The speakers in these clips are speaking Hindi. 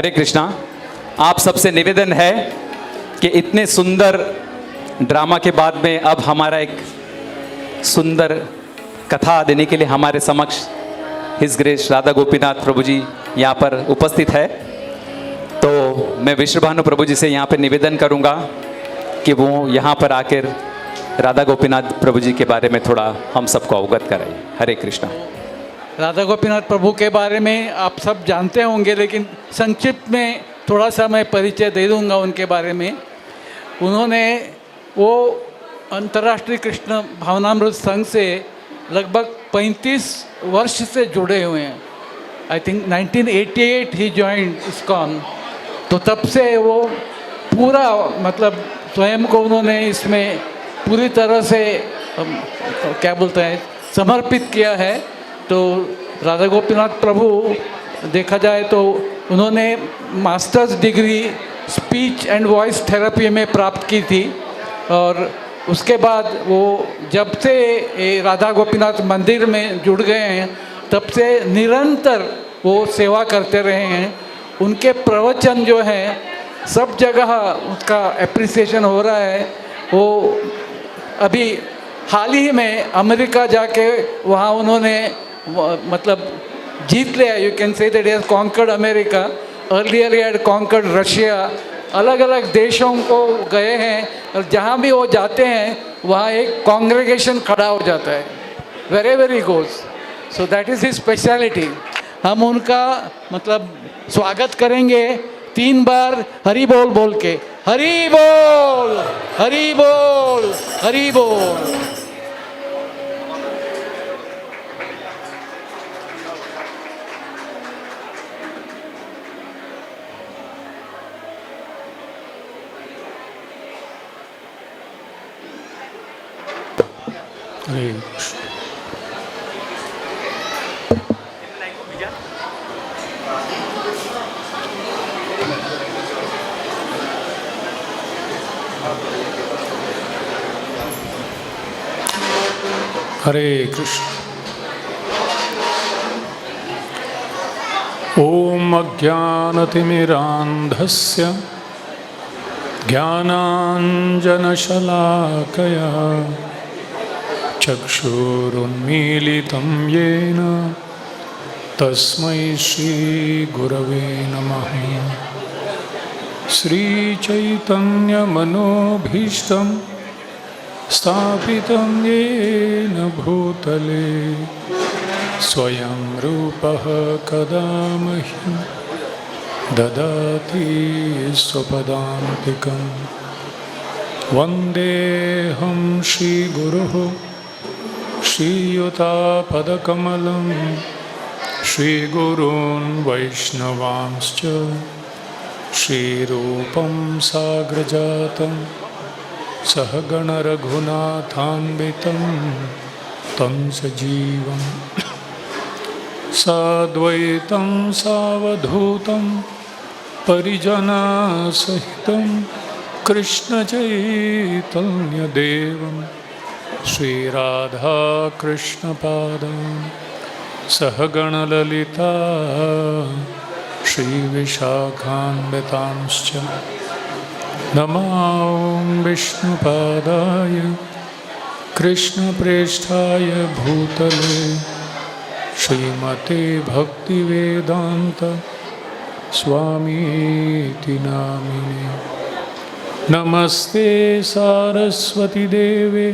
हरे कृष्णा। आप सबसे निवेदन है कि इतने सुंदर ड्रामा के बाद में अब हमारा एक सुंदर कथा देने के लिए हमारे समक्ष हिज ग्रेस राधा गोपीनाथ प्रभु जी यहाँ पर उपस्थित है। तो मैं विश्वभानु प्रभु जी से यहाँ पर निवेदन करूँगा कि वो यहाँ पर आकर राधा गोपीनाथ प्रभु जी के बारे में थोड़ा हम सबको अवगत कराएं। हरे कृष्णा। राधा गोपीनाथ प्रभु के बारे में आप सब जानते होंगे, लेकिन संक्षिप्त में थोड़ा सा मैं परिचय दे दूंगा उनके बारे में। उन्होंने वो अंतर्राष्ट्रीय कृष्ण भावनामृत संघ से लगभग 35 वर्ष से जुड़े हुए हैं। I think 1988 he joined ISKCON. तो तब से वो पूरा मतलब स्वयं को उन्होंने इसमें पूरी तरह से क्या बोलते हैं समर्पित किया है। तो राधा गोपीनाथ प्रभु देखा जाए तो उन्होंने masters degree speech and voice therapy में प्राप्त की थी, और उसके बाद वो जब से राधा गोपीनाथ मंदिर में जुड़ गए हैं तब से निरंतर वो सेवा करते रहे हैं। उनके प्रवचन जो हैं सब जगह उसका एप्रिसिएशन हो रहा है। वो अभी हाल ही में अमेरिका जाके वहाँ उन्होंने मतलब जीत लिया। You can say that he has conquered America, earlier he had conquered Russia. अलग अलग देशों को गए हैं और जहाँ भी वो जाते हैं वहाँ एक कांग्रेगेशन खड़ा हो जाता है। Very goes. So that is his speciality. हम उनका मतलब स्वागत करेंगे 3 बार हरि बोल बोल के। हरि बोल, हरि बोल, हरि बोल। हरे कृष्ण। ओम अज्ञानतिमिरान्धस्य ज्ञानाञ्जनशलाकया चक्षुरुन्मीलितं येन तस्मै श्रीगुरवे नमः। श्रीचैतन्यमनोभीष्टं स्थापितं येन भूतले स्वयं रूपः कदा मह्यं ददाति स्वपदान्तिकं। वन्देऽहं श्रीगुरुः श्रीयुतापदकमलं श्रीगुरून् वैष्णवांश्च श्रीरूपं साग्रजातं सहगणरघुनाथान्वितं तं सजीवं साद्वैतं सावधूतं परिजनसहितं कृष्णचैतन्यदेवं श्रीराधाकृष्णपादान् सहगणललिता श्रीविशाखान्वितांश्च नमो विष्णुपादाय कृष्णप्रेष्ठाय भूतले श्रीमते भक्तिवेदान्त स्वामीति नामिने। नमस्ते सारस्वती देवे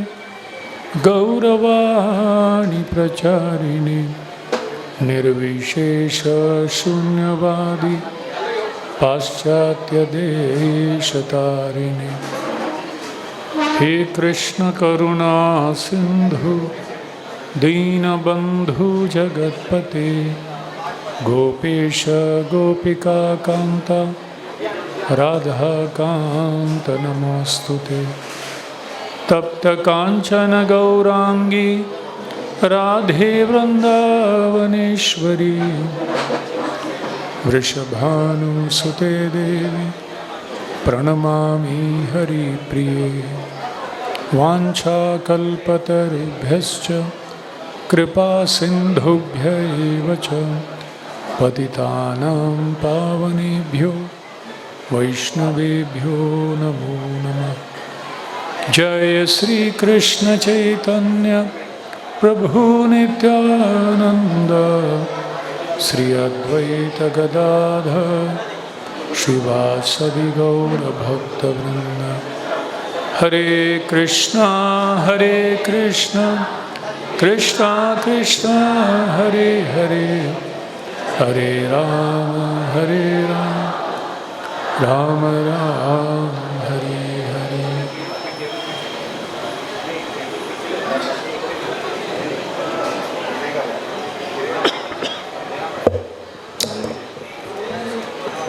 गौरवाणी प्रचारिणे निर्विशेष शून्यवादी पाश्चात्य देशतारिणे। हे कृष्ण करुणा सिंधु दीनबंधु जगत्पते गोपेश गोपिका कांता राधा कांत नमोस्तुते। तप्त कांचन गौरांगी राधे वृंदावनेश्वरी वृषभानुसुते देवी प्रणमामि हरिप्रिये। वाञ्छाकल्पतरुभ्यश्च कृपा सिन्धुभ्य एव च पतितानां पावनेभ्यो वैष्णवेभ्यो नमो नमः। जय श्री कृष्ण चैतन्य प्रभु नित्यानंद, श्री अद्वैत गदाधर श्रीवासदि गौर भक्तवृंद। हरे कृष्णा कृष्णा कृष्णा हरे हरे, हरे राम राम राम हरे हरे।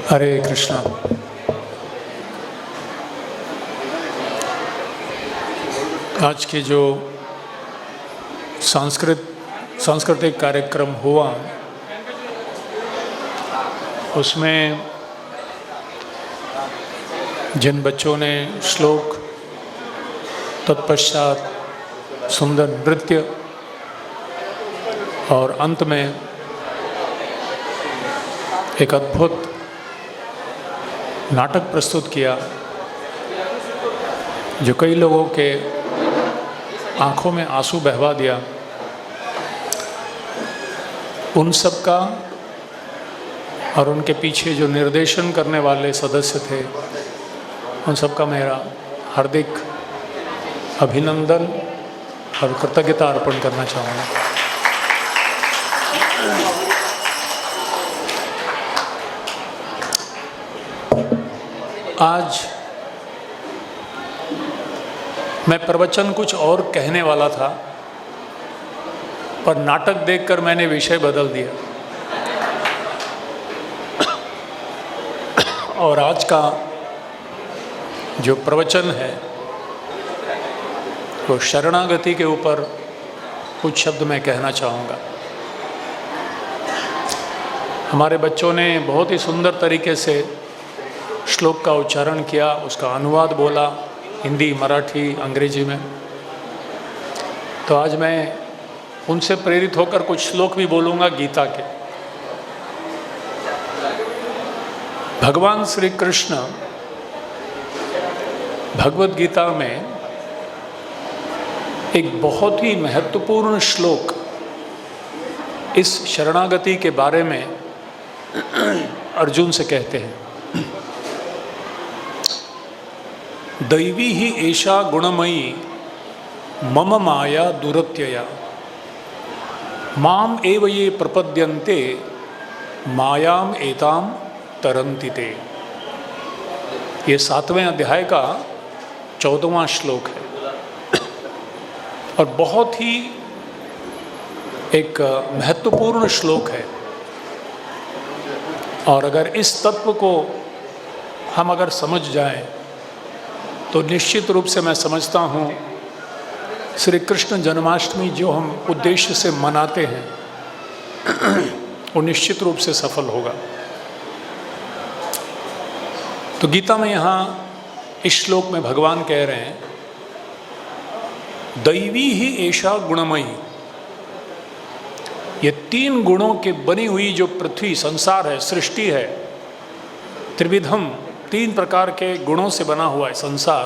हरे कृष्णा। आज के जो सांस्कृतिक कार्यक्रम हुआ उसमें जिन बच्चों ने श्लोक, तत्पश्चात सुंदर नृत्य और अंत में एक अद्भुत नाटक प्रस्तुत किया, जो कई लोगों के आंखों में आंसू बहवा दिया, उन सब का और उनके पीछे जो निर्देशन करने वाले सदस्य थे, उन सब का मेरा हार्दिक अभिनंदन और कृतज्ञता अर्पण करना चाहूँगा। आज मैं प्रवचन कुछ और कहने वाला था, पर नाटक देखकर मैंने विषय बदल दिया और आज का जो प्रवचन है वो शरणागति के ऊपर कुछ शब्द मैं कहना चाहूँगा। हमारे बच्चों ने बहुत ही सुंदर तरीके से श्लोक का उच्चारण किया, उसका अनुवाद बोला हिंदी, मराठी, अंग्रेजी में। तो आज मैं उनसे प्रेरित होकर कुछ श्लोक भी बोलूँगा गीता के। भगवान श्री कृष्ण भगवत गीता में एक बहुत ही महत्वपूर्ण श्लोक इस शरणागति के बारे में अर्जुन से कहते हैं। दैवी ही एषा गुणमयी मम माया दुरत्यया, माम एव ये प्रपद्यन्ते मायाम एताम तरन्ति ते। ये 7वें अध्याय का 14वां श्लोक है और बहुत ही एक महत्वपूर्ण श्लोक है। और अगर इस तत्व को हम अगर समझ जाएं तो निश्चित रूप से मैं समझता हूँ श्री कृष्ण जन्माष्टमी जो हम उद्देश्य से मनाते हैं वो निश्चित रूप से सफल होगा। तो गीता में यहाँ इस श्लोक में भगवान कह रहे हैं, दैवी ही ऐसा गुणमयी, ये 3 गुणों के बनी हुई जो पृथ्वी संसार है, सृष्टि है, त्रिविधम 3 प्रकार के गुणों से बना हुआ है संसार।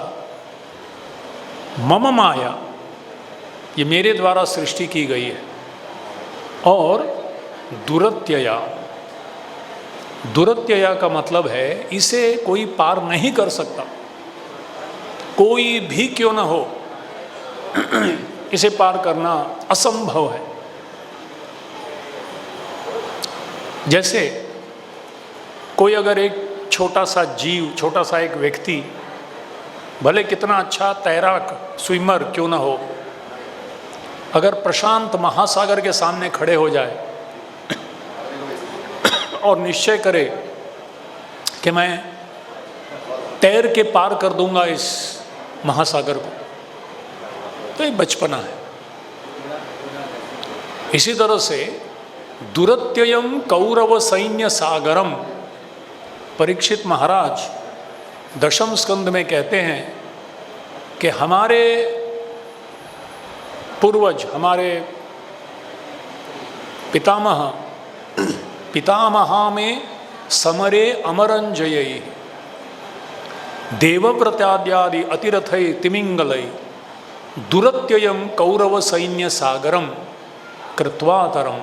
मम माया, ये मेरे द्वारा सृष्टि की गई है। और दुरत्यया, दुरत्यया का मतलब है इसे कोई पार नहीं कर सकता, कोई भी क्यों ना हो इसे पार करना असंभव है। जैसे कोई अगर एक छोटा सा जीव, छोटा सा एक व्यक्ति, भले कितना अच्छा तैराक, स्विमर क्यों ना हो, अगर प्रशांत महासागर के सामने खड़े हो जाए और निश्चय करे कि मैं तैर के पार कर दूंगा इस महासागर को, तो ये बचपना है। इसी तरह से दुरत्ययम कौरव सैन्य सागरम, परीक्षित महाराज 10वें स्कंद में कहते हैं कि हमारे पूर्वज, हमारे पितामह पितामहा में समरे अमरंजयी देव प्रत्याद्यादि अतिरथय तिमिंगलय दुरत्ययम कौरव सैन्य सागरम कृत्वातरम।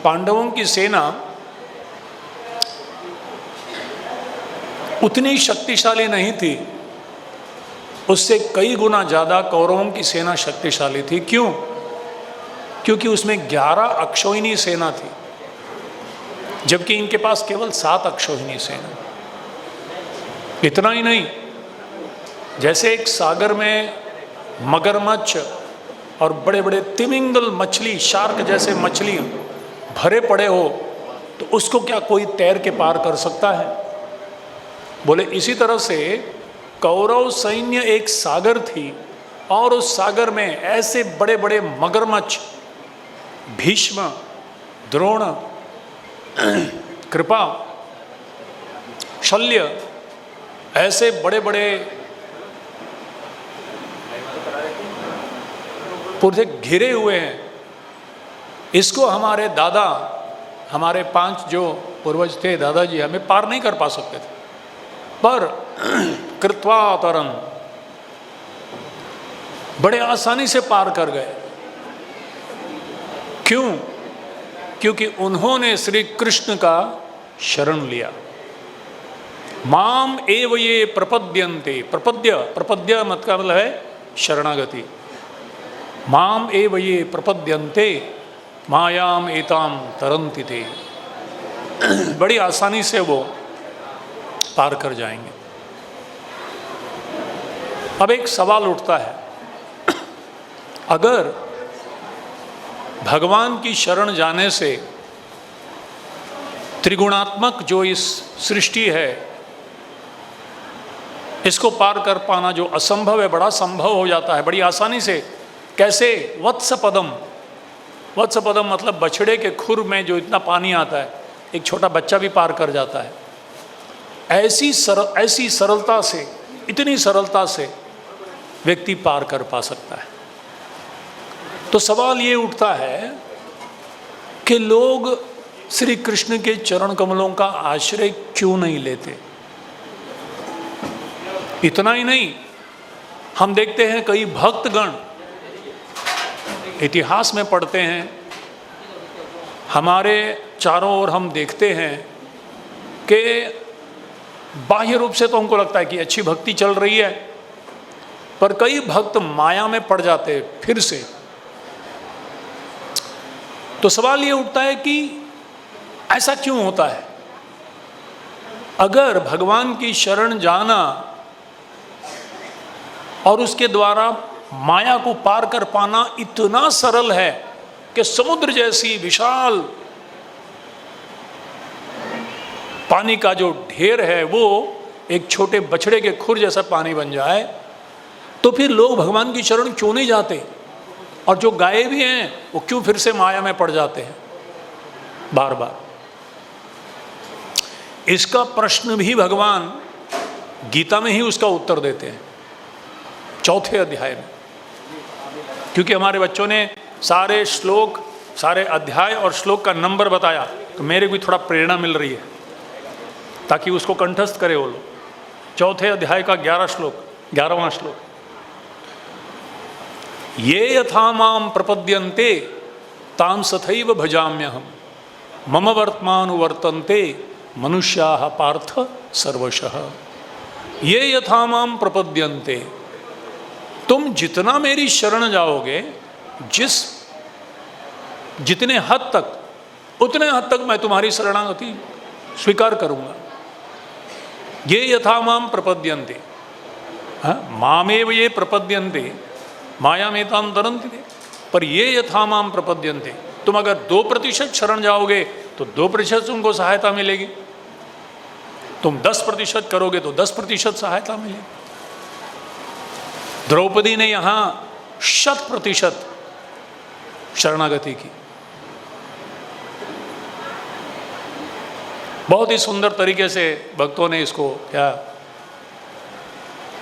पांडवों की सेना उतनी शक्तिशाली नहीं थी, उससे कई गुना ज़्यादा कौरवों की सेना शक्तिशाली थी। क्यों? क्योंकि उसमें 11 अक्षौहिणी सेना थी, जबकि इनके पास केवल 7 अक्षौहिणी सेना। इतना ही नहीं, जैसे एक सागर में मगरमच्छ और बड़े बड़े तिमिंगल मछली, शार्क जैसे मछली भरे पड़े हो, तो उसको क्या कोई तैर के पार कर सकता है? बोले इसी तरह से कौरव सैन्य एक सागर थी, और उस सागर में ऐसे बड़े बड़े मगरमच्छ भीष्म, द्रोण, कृपा, शल्य, ऐसे बड़े बड़े पूरे घिरे हुए हैं। इसको हमारे दादा, हमारे 5 जो पूर्वज थे, दादाजी, हमें पार नहीं कर पा सकते थे। पर कृत्वातरम, बड़े आसानी से पार कर गए। क्यों? क्योंकि उन्होंने श्री कृष्ण का शरण लिया। माम एव ये प्रपद्यन्ते, प्रपद्य मतलब है शरणागति। माम एव ये प्रपद्यन्ते मायाम एताम तरन्ति ते, बड़ी आसानी से वो पार कर जाएंगे। अब एक सवाल उठता है, अगर भगवान की शरण जाने से त्रिगुणात्मक जो इस सृष्टि है, इसको पार कर पाना जो असंभव है, बड़ा संभव हो जाता है बड़ी आसानी से। कैसे? वत्स पदम, वत्स पदम मतलब बछड़े के खुर में जो इतना पानी आता है, एक छोटा बच्चा भी पार कर जाता है। ऐसी सरलता से, इतनी सरलता से व्यक्ति पार कर पा सकता है। तो सवाल ये उठता है कि लोग श्री कृष्ण के चरण कमलों का आश्रय क्यों नहीं लेते? इतना ही नहीं, हम देखते हैं कई भक्तगण, इतिहास में पढ़ते हैं, हमारे चारों ओर हम देखते हैं कि बाह्य रूप से तो हमको लगता है कि अच्छी भक्ति चल रही है, पर कई भक्त माया में पड़ जाते हैं फिर से। तो सवाल ये उठता है कि ऐसा क्यों होता है? अगर भगवान की शरण जाना और उसके द्वारा माया को पार कर पाना इतना सरल है कि समुद्र जैसी विशाल पानी का जो ढेर है वो एक छोटे बछड़े के खुर जैसा पानी बन जाए, तो फिर लोग भगवान की शरण क्यों नहीं जाते? और जो गाए भी हैं वो क्यों फिर से माया में पड़ जाते हैं बार बार? इसका प्रश्न भी भगवान गीता में ही उसका उत्तर देते हैं, 4थे अध्याय में। क्योंकि हमारे बच्चों ने सारे श्लोक, सारे अध्याय और श्लोक का नंबर बताया, तो मेरे को भी थोड़ा प्रेरणा मिल रही है ताकि उसको कंठस्थ करे वो लोग। 4थे अध्याय का 11वां श्लोक, ये यथा माम प्रपद्यन्ते ताम सथैव भजाम्यहम मम वर्तमानुवर्तन्ते मनुष्याः पार्थ सर्वशः। ये यथा माम प्रपद्यन्ते, तुम जितना मेरी शरण जाओगे, जितने हद तक, उतने हद तक मैं तुम्हारी शरणागति स्वीकार करूंगा। ये यथा माम प्रपद्यन्ते, मामेव ये प्रपद्यन्ते मायामेताम तरन्ति ते। पर ये यथा माम प्रपद्यन्ते, तुम अगर 2% शरण जाओगे तो 2% तुमको सहायता मिलेगी, तुम 10% करोगे तो 10% सहायता मिलेगी। द्रौपदी ने यहाँ 100% शरणागति की। बहुत ही सुंदर तरीके से भक्तों ने इसको, क्या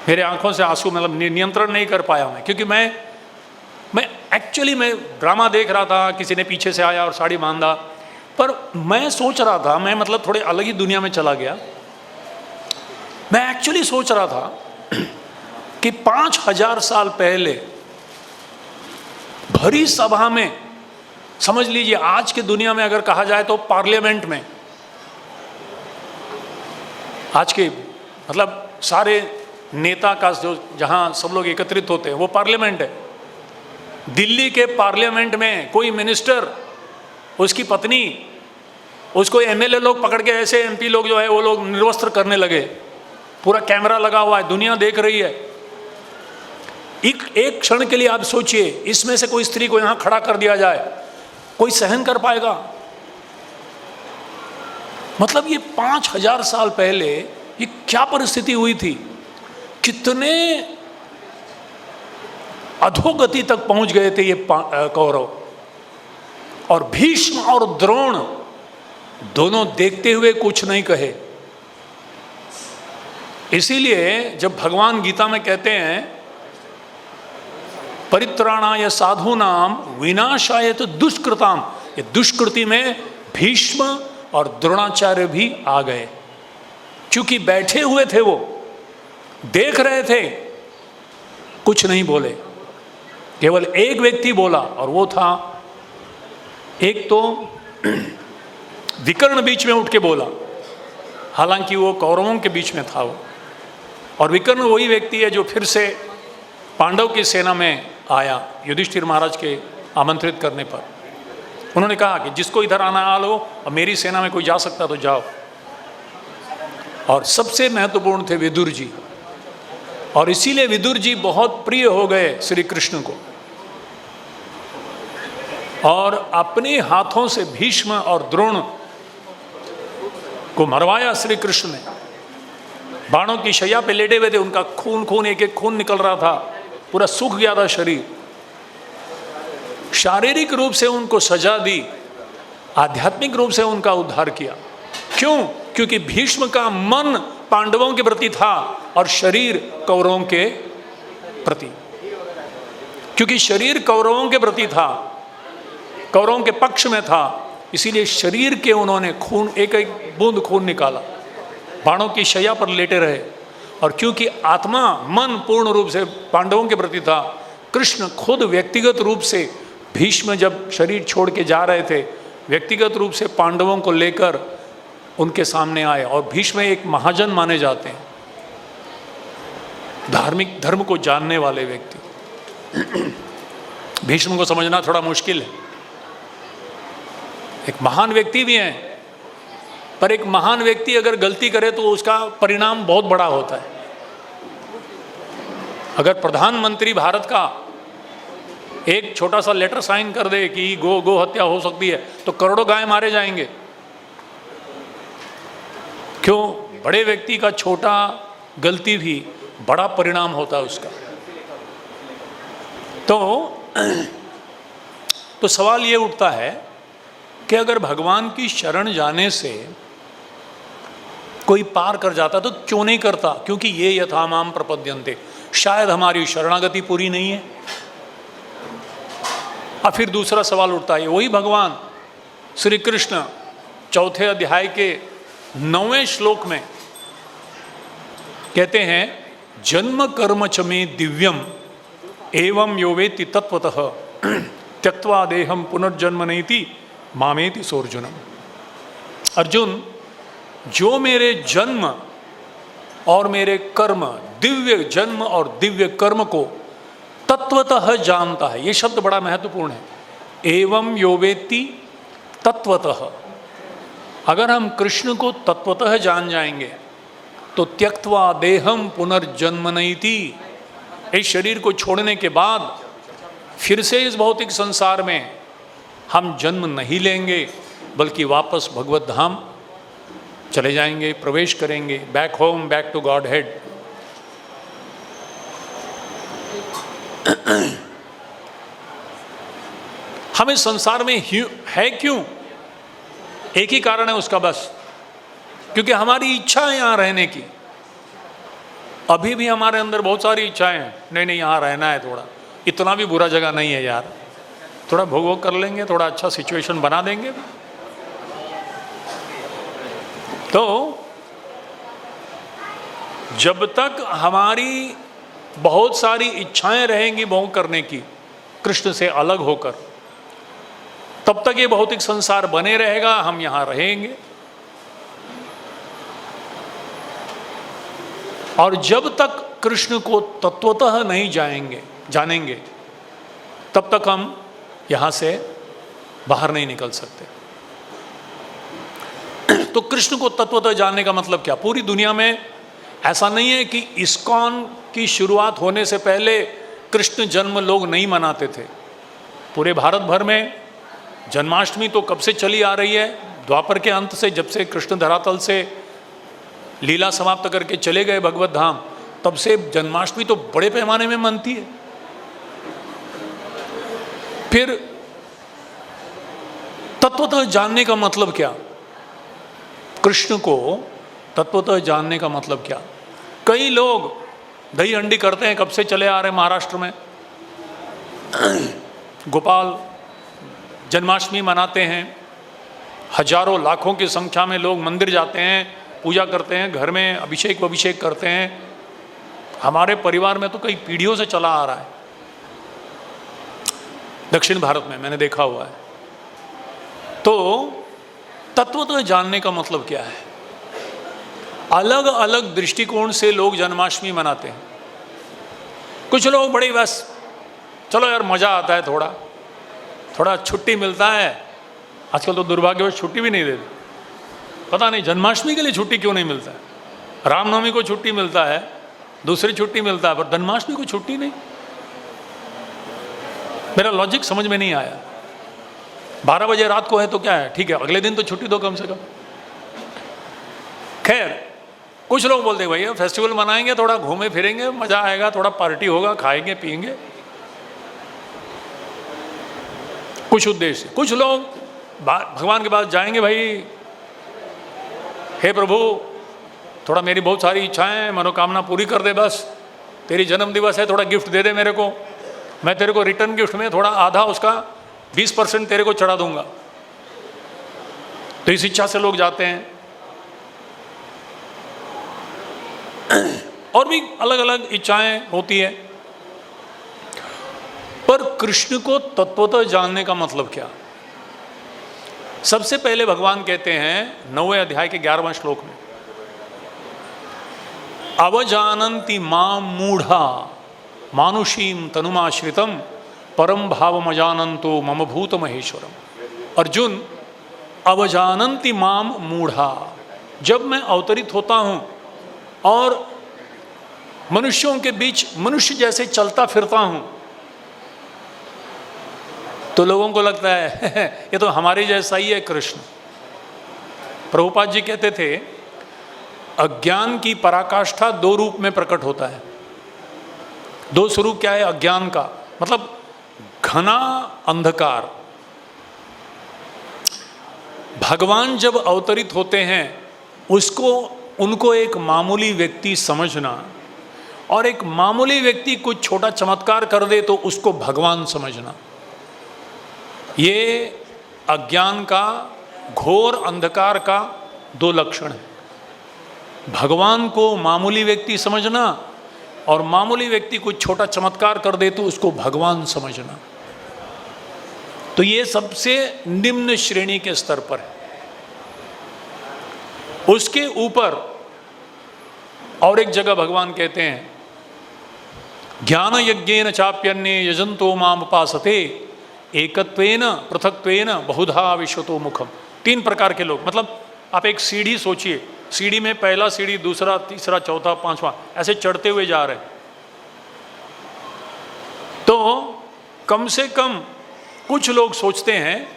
मेरे आंखों से आंसू, मतलब नियंत्रण नहीं कर पाया मैं, क्योंकि मैं एक्चुअली ड्रामा देख रहा था, किसी ने पीछे से आया और साड़ी बांधा, पर मैं सोच रहा था, मैं मतलब थोड़े अलग ही दुनिया में चला गया। मैं एक्चुअली सोच रहा था कि 5000 साल पहले भरी सभा में, समझ लीजिए आज की दुनिया में अगर कहा जाए तो पार्लियामेंट में, आज के मतलब सारे नेता का जो जहां सब लोग एकत्रित होते हैं वो पार्लियामेंट है। दिल्ली के पार्लियामेंट में कोई मिनिस्टर, उसकी पत्नी, उसको एमएलए लोग पकड़ के ऐसे एमपी लोग जो है वो लोग निर्वस्त्र करने लगे, पूरा कैमरा लगा हुआ है, दुनिया देख रही है। एक क्षण के लिए आप सोचिए, इसमें से कोई स्त्री को यहां खड़ा कर दिया जाए, कोई सहन कर पाएगा? मतलब ये 5000 साल पहले ये क्या परिस्थिति हुई थी, कितने अधोगति तक पहुंच गए थे ये कौरव। और भीष्म और द्रोण दोनों देखते हुए कुछ नहीं कहे। इसीलिए जब भगवान गीता में कहते हैं परित्राणाय साधूनाम विनाशाय तो दुष्कृताम, ये दुष्कृति में भीष्म और द्रोणाचार्य भी आ गए, क्योंकि बैठे हुए थे, वो देख रहे थे, कुछ नहीं बोले। केवल एक व्यक्ति बोला और वो था, एक तो विकर्ण बीच में उठ के बोला, हालांकि वो कौरवों के बीच में था वो। और विकर्ण वही व्यक्ति है जो फिर से पांडव की सेना में आया युधिष्ठिर महाराज के आमंत्रित करने पर। उन्होंने कहा कि जिसको इधर आना आ लो, और मेरी सेना में कोई जा सकता तो जाओ। और सबसे महत्वपूर्ण थे विदुर जी, और इसीलिए विदुर जी बहुत प्रिय हो गए श्री कृष्ण को, और अपने हाथों से भीष्म और द्रोण को मरवाया श्री कृष्ण ने। बाणों की शैया पे लेटे हुए थे, उनका खून एक एक खून निकल रहा था, पूरा सूख गया था शरीर। शारीरिक रूप से उनको सजा दी, आध्यात्मिक रूप से उनका उद्धार किया। क्यों? क्योंकि भीष्म का मन पांडवों के प्रति था और शरीर कौरवों के प्रति। क्योंकि शरीर कौरवों के प्रति था, कौरवों के पक्ष में था, इसीलिए शरीर के उन्होंने खून, एक एक बूंद खून निकाला, बाणों की शैया पर लेटे रहे। और क्योंकि आत्मा, मन पूर्ण रूप से पांडवों के प्रति था, कृष्ण खुद व्यक्तिगत रूप से, भीष्म जब शरीर छोड़ के जा रहे थे, व्यक्तिगत रूप से पांडवों को लेकर उनके सामने आए। और भीष्म एक महाजन माने जाते हैं, धार्मिक धर्म को जानने वाले व्यक्ति। भीष्म को समझना थोड़ा मुश्किल है, एक महान व्यक्ति भी हैं, पर एक महान व्यक्ति अगर गलती करे तो उसका परिणाम बहुत बड़ा होता है। अगर प्रधानमंत्री भारत का एक छोटा सा लेटर साइन कर दे कि गो हत्या हो सकती है, तो करोड़ों गाय मारे जाएंगे। क्यों? बड़े व्यक्ति का छोटा गलती भी बड़ा परिणाम होता है उसका। तो सवाल ये उठता है कि अगर भगवान की शरण जाने से कोई पार कर जाता तो क्यों नहीं करता? क्योंकि ये यथा माम प्रपद्यन्ते, शायद हमारी शरणागति पूरी नहीं है। अब फिर दूसरा सवाल उठता है, वही भगवान श्री कृष्ण 4 अध्याय के 9वें श्लोक में कहते हैं, जन्म कर्म च मे दिव्यम एवं यो वेति तत्वतः त्यक्त्वा देहम पुनर्जन्म नैति मामेति सोर्जुनम। अर्जुन, जो मेरे जन्म और मेरे कर्म, दिव्य जन्म और दिव्य कर्म को तत्वतः जानता है, ये शब्द बड़ा महत्वपूर्ण है। एवं यो वेत्ति तत्वतः, अगर हम कृष्ण को तत्वतः जान जाएंगे तो त्यक्त्वा देहम पुनर्जन्म नैति, इस शरीर को छोड़ने के बाद फिर से इस भौतिक संसार में हम जन्म नहीं लेंगे, बल्कि वापस भगवत धाम चले जाएंगे, प्रवेश करेंगे, back home, back to Godhead. हमें संसार में है क्यों? एक ही कारण है उसका बस, क्योंकि हमारी इच्छा है यहाँ रहने की। अभी भी हमारे अंदर बहुत सारी इच्छाएं हैं, नहीं यहाँ रहना है, थोड़ा इतना भी बुरा जगह नहीं है यार, थोड़ा भोग कर लेंगे, थोड़ा अच्छा सिचुएशन बना देंगे। तो जब तक हमारी बहुत सारी इच्छाएं रहेंगी भोग करने की कृष्ण से अलग होकर, तब तक ये भौतिक संसार बने रहेगा, हम यहां रहेंगे। और जब तक कृष्ण को तत्वतः नहीं जानेंगे तब तक हम यहां से बाहर नहीं निकल सकते। तो कृष्ण को तत्वतः जानने का मतलब क्या? पूरी दुनिया में ऐसा नहीं है कि इस्कॉन की शुरुआत होने से पहले कृष्ण जन्म लोग नहीं मनाते थे। पूरे भारत भर में जन्माष्टमी तो कब से चली आ रही है, द्वापर के अंत से, जब से कृष्ण धरातल से लीला समाप्त करके चले गए भगवत धाम, तब से जन्माष्टमी तो बड़े पैमाने में मनती है। फिर तत्वतः जानने का मतलब क्या? कृष्ण को तत्वतः जानने का मतलब क्या? कई लोग दही हंडी करते हैं, कब से चले आ रहे हैं महाराष्ट्र में, गोपाल जन्माष्टमी मनाते हैं, हजारों लाखों की संख्या में लोग मंदिर जाते हैं, पूजा करते हैं, घर में अभिषेक करते हैं। हमारे परिवार में तो कई पीढ़ियों से चला आ रहा है, दक्षिण भारत में मैंने देखा हुआ है। तो तत्वतः जानने का मतलब क्या है? अलग अलग दृष्टिकोण से लोग जन्माष्टमी मनाते हैं। कुछ लोग बड़ी बस चलो यार मजा आता है, थोड़ा छुट्टी मिलता है। आजकल तो दुर्भाग्यवश छुट्टी भी नहीं देते, पता नहीं जन्माष्टमी के लिए छुट्टी क्यों नहीं मिलता है। रामनवमी को छुट्टी मिलता है, दूसरी छुट्टी मिलता है, पर जन्माष्टमी को छुट्टी नहीं। मेरा लॉजिक समझ में नहीं आया। 12 बजे रात को है तो क्या है, ठीक है, अगले दिन तो छुट्टी दो कम से कम। खैर, कुछ लोग बोलते हैं भैया फेस्टिवल मनाएंगे, थोड़ा घूमे फिरेंगे, मजा आएगा, थोड़ा पार्टी होगा, खाएंगे पिएंगे, कुछ उद्देश्य। कुछ लोग भगवान के पास जाएंगे, भाई हे प्रभु थोड़ा मेरी बहुत सारी इच्छाएं मनोकामना पूरी कर दे, बस तेरी जन्म दिवस है, थोड़ा गिफ्ट दे दे मेरे को, मैं तेरे को रिटर्न गिफ्ट में थोड़ा आधा उसका 20% तेरे को चढ़ा दूंगा। तो इस इच्छा से लोग जाते हैं। और भी अलग अलग इच्छाएं होती है। पर कृष्ण को तत्वतः जानने का मतलब क्या? सबसे पहले भगवान कहते हैं 9वें अध्याय के 11वें श्लोक में, अवजानन्ति माम मूढ़ा मानुषीम तनुमाश्रितम परम भावमजानन्तो मम भूत महेश्वरम। अर्जुन, अवजानन्ति माम मूढ़ा, जब मैं अवतरित होता हूं और मनुष्यों के बीच मनुष्य जैसे चलता फिरता हूं, तो लोगों को लगता है ये तो हमारे जैसा ही है कृष्ण। प्रभुपाद जी कहते थे अज्ञान की पराकाष्ठा 2 रूप में प्रकट होता है। 2 स्वरूप क्या है अज्ञान का? मतलब घना अंधकार। भगवान जब अवतरित होते हैं उनको एक मामूली व्यक्ति समझना, और एक मामूली व्यक्ति कुछ छोटा चमत्कार कर दे तो उसको भगवान समझना, ये अज्ञान का, घोर अंधकार का 2 लक्षण है। भगवान को मामूली व्यक्ति समझना और मामूली व्यक्ति कुछ छोटा चमत्कार कर दे तो उसको भगवान समझना। तो ये सबसे निम्न श्रेणी के स्तर पर है। उसके ऊपर और एक जगह भगवान कहते हैं ज्ञान यज्ञेन चाप्यन्ये यजंतो माम उपासते एकत्वेन पृथक्त्वेन बहुधा विश्वतो मुखम। 3 प्रकार के लोग, मतलब आप एक सीढ़ी सोचिए, सीढ़ी में पहला सीढ़ी, दूसरा, तीसरा, चौथा, 5वां, ऐसे चढ़ते हुए जा रहे हैं। तो कम से कम कुछ लोग सोचते हैं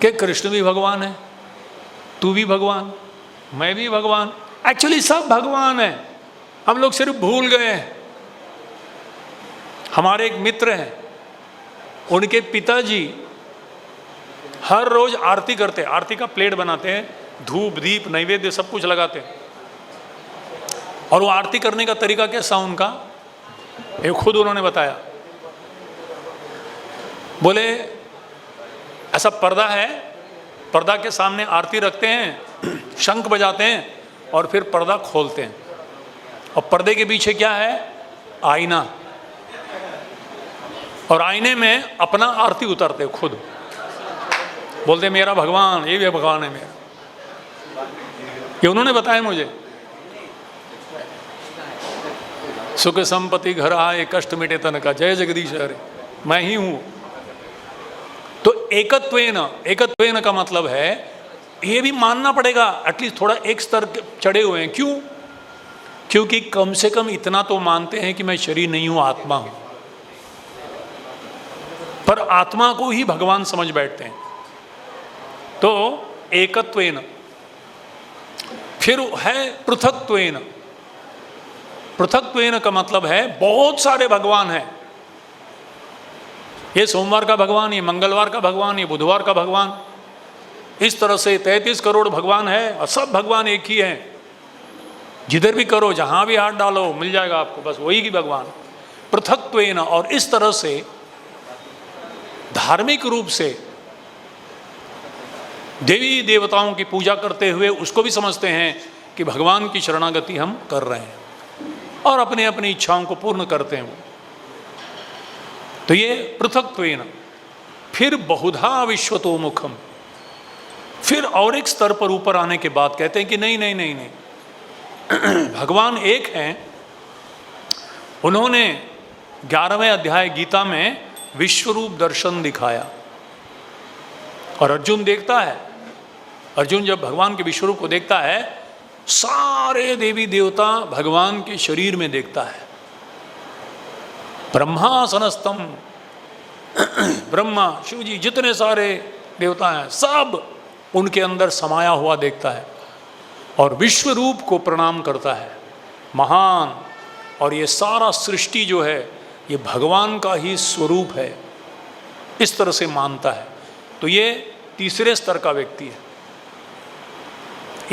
कि कृष्ण भी भगवान है, तू भी भगवान, मैं भी भगवान। एक्चुअली सब भगवान है, हम लोग सिर्फ भूल गए हैं। हमारे एक मित्र हैं, उनके पिताजी हर रोज आरती करते हैं, आरती का प्लेट बनाते हैं, धूप दीप नैवेद्य सब कुछ लगाते हैं। और वो आरती करने का तरीका कैसा उनका, ये खुद उन्होंने बताया। बोले ऐसा पर्दा है, पर्दा के सामने आरती रखते हैं शंख बजाते हैं और फिर पर्दा खोलते हैं, और पर्दे के पीछे क्या है? आईना, और आईने में अपना आरती उतारते खुद, बोलते मेरा भगवान, ये भी भगवान है मेरा। ये उन्होंने बताया मुझे। सुख संपत्ति घर आए, कष्ट मिटे तन का, जय जगदीश हरे, मैं ही हूं। तो एकत्वेन का मतलब है ये भी मानना पड़ेगा, एटलीस्ट थोड़ा एक स्तर चढ़े हुए हैं। क्यों? क्योंकि कम से कम इतना तो मानते हैं कि मैं शरीर नहीं हूं, आत्मा हूं। पर आत्मा को ही भगवान समझ बैठते हैं। तो एकत्वेन। फिर है पृथक्त्वेन। पृथक्त्वेन का मतलब है बहुत सारे भगवान हैं। ये सोमवार का भगवान, ये मंगलवार का भगवान, ये बुधवार का भगवान, इस तरह से 33 करोड़ भगवान है, और सब भगवान एक ही हैं। जिधर भी करो, जहां भी हाथ डालो, मिल जाएगा आपको, बस वही की भगवान। पृथक्त्वेन। और इस तरह से धार्मिक रूप से देवी देवताओं की पूजा करते हुए उसको भी समझते हैं कि भगवान की शरणागति हम कर रहे हैं, और अपने अपनी इच्छाओं को पूर्ण करते हैं। तो ये पृथक्त्वेन। फिर बहुधा विश्वतोमुखम। फिर और एक स्तर पर ऊपर आने के बाद कहते हैं कि नहीं नहीं नहीं नहीं, भगवान एक हैं। उन्होंने 11वें अध्याय गीता में विश्वरूप दर्शन दिखाया, और अर्जुन देखता है। अर्जुन जब भगवान के विश्वरूप को देखता है, सारे देवी देवता भगवान के शरीर में देखता है। ब्रह्मासनस्तम, ब्रह्मा शिव जी जितने सारे देवता हैं सब उनके अंदर समाया हुआ देखता है, और विश्व रूप को प्रणाम करता है, महान। और ये सारा सृष्टि जो है ये भगवान का ही स्वरूप है, इस तरह से मानता है। तो ये तीसरे स्तर का व्यक्ति है।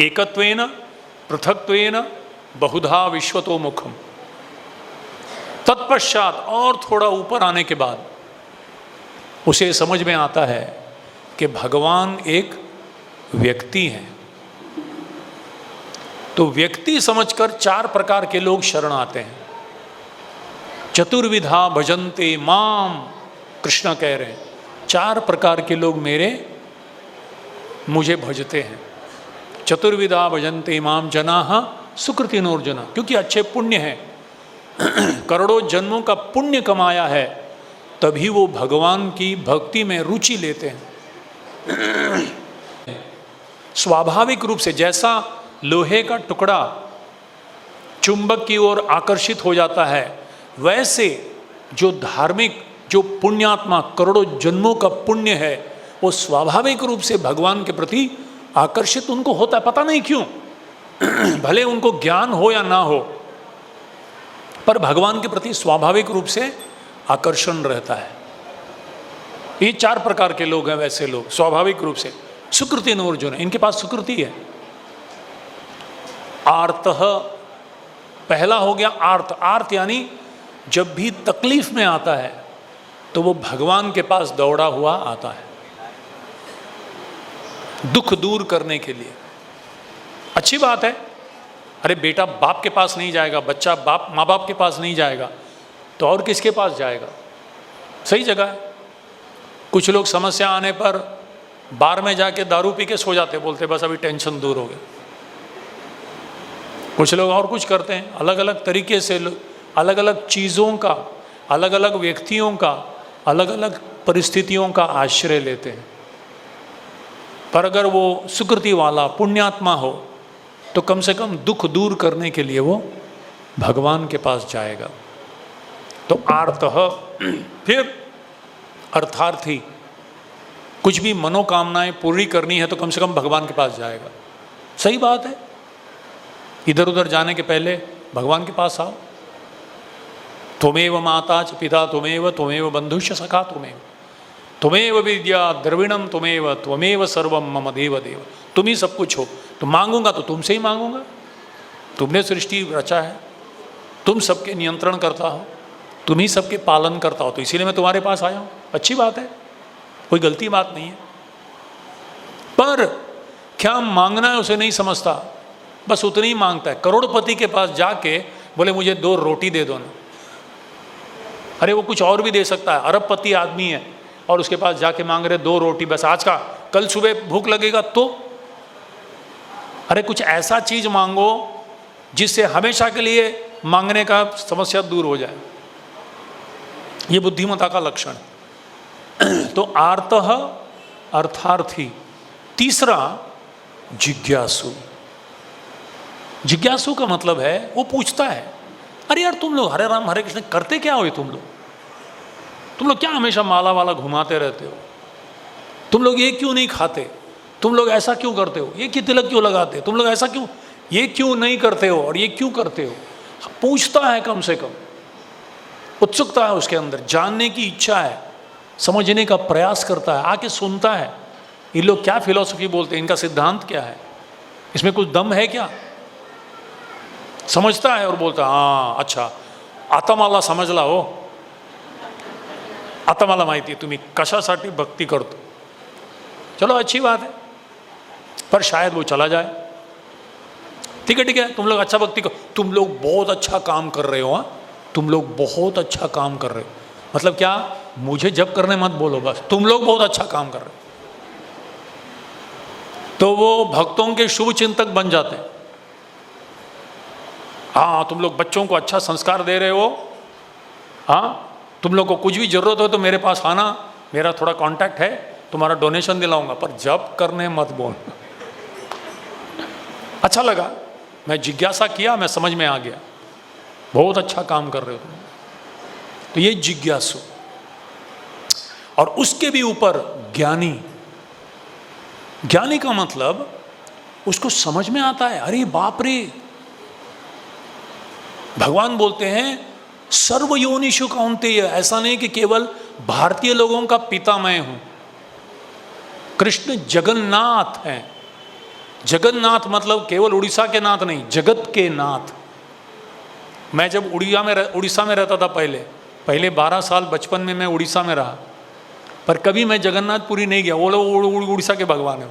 एकत्वेन, पृथक्त्वेन, बहुधा विश्वतोमुखम। तत्पश्चात और थोड़ा ऊपर आने के बाद उसे समझ में आता है कि भगवान एक व्यक्ति हैं। तो व्यक्ति समझकर 4 प्रकार के लोग शरण आते हैं। चतुर्विधा भजन्ते माम, कृष्ण कह रहे हैं 4 प्रकार के लोग मुझे भजते हैं। चतुर्विधा भजन्ते माम जनाः सुकृतिनोर्जुन। क्योंकि अच्छे पुण्य हैं, करोड़ों जन्मों का पुण्य कमाया है, तभी वो भगवान की भक्ति में रुचि लेते हैं। स्वाभाविक रूप से जैसा लोहे का टुकड़ा चुंबक की ओर आकर्षित हो जाता है, वैसे जो धार्मिक, जो पुण्यात्मा, करोड़ों जन्मों का पुण्य है, वो स्वाभाविक रूप से भगवान के प्रति आकर्षित उनको होता है। पता नहीं क्यों, भले उनको ज्ञान हो या ना हो, पर भगवान के प्रति स्वाभाविक रूप से आकर्षण रहता है। ये 4 प्रकार के लोग हैं वैसे लोग, स्वाभाविक रूप से। सुकृति नोर्जुन, इनके पास सुकृति है। आर्तः, पहला हो गया आर्त। आर्त यानी जब भी तकलीफ में आता है तो वो भगवान के पास दौड़ा हुआ आता है, दुख दूर करने के लिए। अच्छी बात है। अरे बेटा बाप के पास नहीं जाएगा, बच्चा माँ बाप के पास नहीं जाएगा, तो और किसके पास जाएगा? सही जगह है। कुछ लोग समस्या आने पर बार में जाके दारू पी के सो जाते, बोलते बस अभी टेंशन दूर हो गया। कुछ लोग और कुछ करते हैं, अलग अलग तरीके से, अलग अलग चीज़ों का, अलग अलग व्यक्तियों का, अलग अलग परिस्थितियों का आश्रय लेते हैं। पर अगर वो सुकृति वाला पुण्यात्मा हो तो कम से कम दुख दूर करने के लिए वो भगवान के पास जाएगा। तो आर्तः। फिर अर्थार्थी, कुछ भी मनोकामनाएं पूरी करनी है तो कम से कम भगवान के पास जाएगा। सही बात है। इधर उधर जाने के पहले भगवान के पास आओ। त्वमेव माता च पिता त्वमेव, त्वमेव बंधुश्च सखा त्वमेव, त्वमेव विद्या द्रविणम त्वमेव, त्वमेव सर्वम मम देव देव। तुम ही सब कुछ हो। तो मांगूंगा तो तुमसे ही मांगूंगा। तुमने सृष्टि रचा है, तुम सबके नियंत्रण करता हो, तुम ही सबके पालन करता हो, तो इसीलिए मैं तुम्हारे पास आया हूँ। अच्छी बात है, कोई गलती बात नहीं है। पर क्या मांगना है उसे नहीं समझता, बस उतनी ही मांगता है। करोड़पति के पास जाके बोले मुझे 2 रोटी दे दो ना, अरे वो कुछ और भी दे सकता है, अरबपति आदमी है और उसके पास जाके मांग रहे 2 रोटी बस आज का, कल सुबह भूख लगेगा तो। अरे कुछ ऐसा चीज मांगो जिससे हमेशा के लिए मांगने का समस्या दूर हो जाए। ये बुद्धिमता का लक्षण। तो आर्तः अर्थार्थी। तीसरा जिज्ञासु। जिज्ञासु का मतलब है वो पूछता है, अरे यार तुम लोग हरे राम हरे कृष्ण करते क्या हो, तुम लोग क्या हमेशा माला वाला घुमाते रहते हो, तुम लोग ये क्यों नहीं खाते, तुम लोग ऐसा क्यों करते हो, ये तिलक क्यों लगाते, तुम लोग ऐसा क्यों, ये क्यों नहीं करते हो और ये क्यों करते हो। पूछता है, कम से कम उत्सुकता है उसके अंदर, जानने की इच्छा है, समझने का प्रयास करता है, आके सुनता है ये लोग क्या फिलॉसफी बोलते हैं, इनका सिद्धांत क्या है, इसमें कुछ दम है क्या, समझता है और बोलता है हाँ अच्छा आता मला समजला हो, आता मला माहिती आहे तुम्ही कशासाठी भक्ती करतो। चलो अच्छी बात है, पर शायद वो चला जाए। ठीक है तुम लोग अच्छा भक्ति करो, तुम लोग बहुत अच्छा काम कर रहे हो, हाँ तुम लोग बहुत अच्छा काम कर रहे हो, मतलब क्या, मुझे जब करने मत बोलो, बस तुम लोग बहुत अच्छा काम कर रहे हो। तो वो भक्तों के शुभ चिंतक बन जाते हैं। हाँ तुम लोग बच्चों को अच्छा संस्कार दे रहे हो, हाँ तुम लोग को कुछ भी जरूरत हो तो मेरे पास आना, मेरा थोड़ा कांटेक्ट है, तुम्हारा डोनेशन दिलाऊंगा, पर जब करने मत बोल। अच्छा लगा, मैं जिज्ञासा किया, मैं समझ में आ गया, बहुत अच्छा काम कर रहे हो तुम। तो ये जिज्ञासु। और उसके भी ऊपर ज्ञानी। ज्ञानी का मतलब उसको समझ में आता है, अरे बाप रे, भगवान बोलते हैं सर्वयोनिषु कौन्तेय, ऐसा नहीं कि केवल भारतीय लोगों का पिता मैं हूं। कृष्ण जगन्नाथ हैं। जगन्नाथ मतलब केवल उड़ीसा के नाथ नहीं, जगत के नाथ। मैं जब उड़ीसा में रहता था, पहले 12 साल बचपन में मैं उड़ीसा में रहा, पर कभी मैं जगन्नाथपुरी नहीं गया। वो लोग उड़ीसा के भगवान है,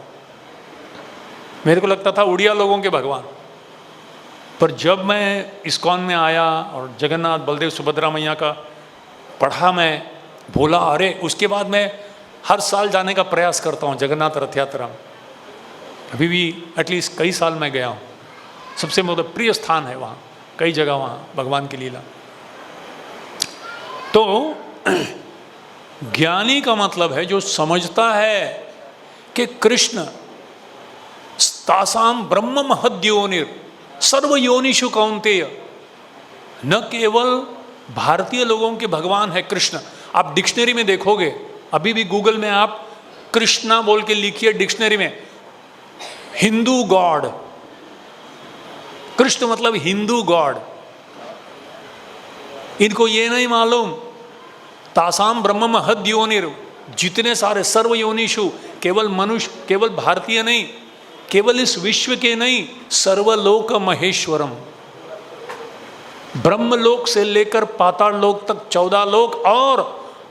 मेरे को लगता था उड़िया लोगों के भगवान। पर जब मैं इस्कॉन में आया और जगन्नाथ बलदेव सुभद्रा मैया का पढ़ा, मैं बोला अरे, उसके बाद मैं हर साल जाने का प्रयास करता हूँ जगन्नाथ रथ यात्रा में। अभी भी एटलीस्ट कई साल मैं गया हूँ, सबसे मतलब प्रिय स्थान है वहाँ, कई जगह वहाँ भगवान की लीला। तो ज्ञानी का मतलब है जो समझता है कि कृष्ण तासाम ब्रह्म महद्योनिर सर्वयोनिषु कौन्तेय, न केवल भारतीय लोगों के भगवान है कृष्ण। आप डिक्शनरी में देखोगे, अभी भी गूगल में आप कृष्णा बोल के लिखिए डिक्शनरी में, हिंदू गॉड, कृष्ण मतलब हिंदू गॉड। इनको ये नहीं मालूम तासाम ब्रह्म महद्योनिर, जितने सारे सर्वयोनिषु, केवल मनुष्य, केवल भारतीय नहीं, केवल इस विश्व के नहीं, सर्वलोक महेश्वरम, ब्रह्मलोक से लेकर पाताल लोक तक 14 लोक और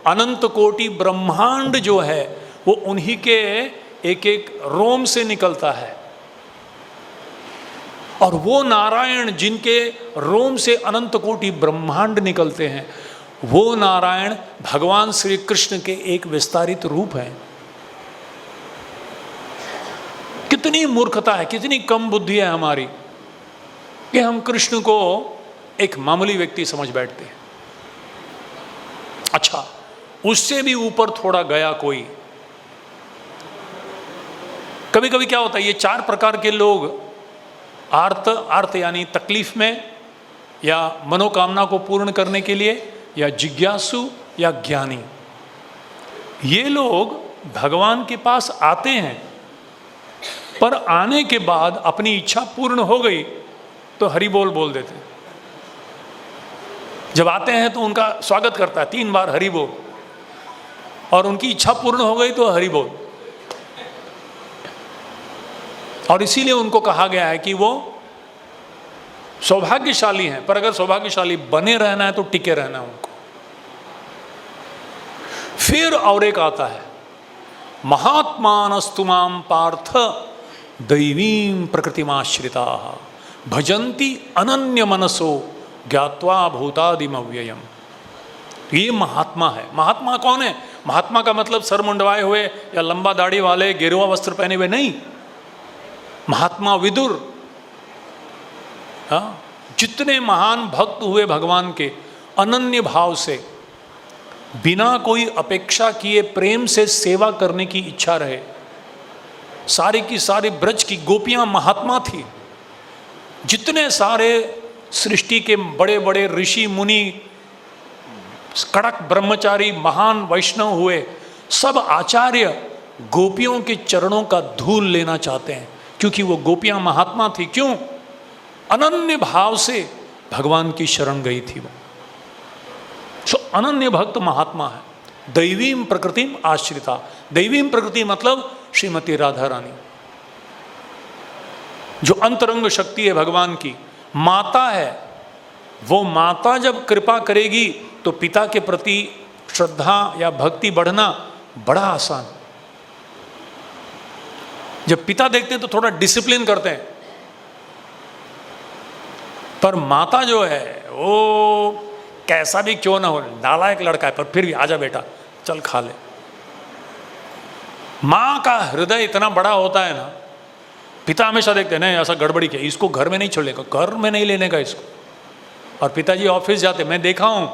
अनंत कोटि ब्रह्मांड जो है वो उन्हीं के एक एक रोम से निकलता है। और वो नारायण जिनके रोम से अनंत कोटि ब्रह्मांड निकलते हैं, वो नारायण भगवान श्री कृष्ण के एक विस्तारित रूप है। कितनी मूर्खता है, कितनी कम बुद्धि है हमारी कि हम कृष्ण को एक मामूली व्यक्ति समझ बैठते हैं। अच्छा, उससे भी ऊपर थोड़ा गया कोई। कभी कभी क्या होता है, ये 4 प्रकार के लोग, आर्त यानी तकलीफ में या मनोकामना को पूर्ण करने के लिए, या जिज्ञासु या ज्ञानी, ये लोग भगवान के पास आते हैं, पर आने के बाद अपनी इच्छा पूर्ण हो गई तो हरि बोल बोल देते हैं। जब आते हैं तो उनका स्वागत करता है 3 बार हरि बोल, और उनकी इच्छा पूर्ण हो गई तो हरि बोल। और इसीलिए उनको कहा गया है कि वो सौभाग्यशाली हैं, पर अगर सौभाग्यशाली बने रहना है तो टिके रहना है उनको। फिर और एक आता है, महात्मानस्तु माम पार्थ दैवीं प्रकृतिमाश्रिता भजन्ति अनन्य मनसो ज्ञात्वा भूतादिम अव्ययम। ये महात्मा है। महात्मा कौन है? महात्मा का मतलब सर मुंडवाए हुए या लंबा दाढ़ी वाले गेरुआ वस्त्र पहने हुए नहीं। महात्मा विदुर, हाँ, जितने महान भक्त हुए भगवान के, अनन्य भाव से, बिना कोई अपेक्षा किए प्रेम से सेवा करने की इच्छा रहे। सारी की सारी ब्रज की गोपियां महात्मा थी। जितने सारे सृष्टि के बड़े बड़े ऋषि मुनि, कड़क ब्रह्मचारी, महान वैष्णव हुए, सब आचार्य गोपियों के चरणों का धूल लेना चाहते हैं, क्योंकि वो गोपियां महात्मा थी। क्यों? अनन्य भाव से भगवान की शरण गई थी वो। सो अनन्य भक्त महात्मा है। दैवीं प्रकृतिम आश्रिता। दैवीं प्रकृति मतलब श्रीमती राधा रानी, जो अंतरंग शक्ति है भगवान की, माता है। वो माता जब कृपा करेगी तो पिता के प्रति श्रद्धा या भक्ति बढ़ना बड़ा आसान। जब पिता देखते हैं तो थोड़ा डिसिप्लिन करते हैं, पर माता जो है वो कैसा भी क्यों ना हो, नालायक लड़का है पर फिर भी आजा बेटा चल खा ले। माँ का हृदय इतना बड़ा होता है ना। पिता हमेशा देखते हैं नहीं ऐसा गड़बड़ी क्या, इसको घर में नहीं छोड़ेगा, घर में नहीं लेने का इसको। और पिताजी ऑफिस जाते, मैं देखा हूँ,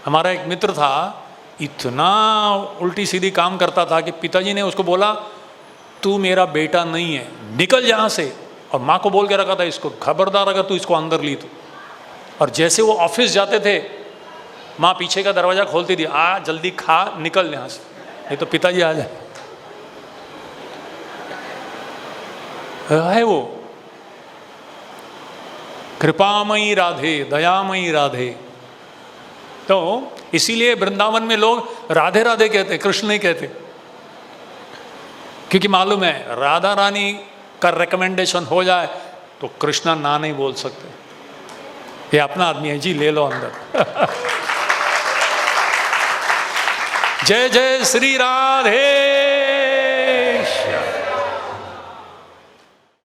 हमारा एक मित्र था, इतना उल्टी सीधी काम करता था कि पिताजी ने उसको बोला तू मेरा बेटा नहीं है, निकल यहाँ से। और माँ को बोल के रखा था इसको, खबरदार अगर तू इसको अंदर ली तो। और जैसे वो ऑफिस जाते थे, माँ पीछे का दरवाज़ा खोलती थी, आ जल्दी खा निकल यहाँ से, नहीं तो पिताजी आ जाए। है वो कृपामयी राधे, दयामयी राधे। तो इसीलिए वृंदावन में लोग राधे राधे कहते, कृष्ण नहीं कहते, क्योंकि मालूम है राधा रानी का रिकमेंडेशन हो जाए तो कृष्णा ना नहीं बोल सकते। ये अपना आदमी है जी, ले लो अंदर। जय जय श्री राधे।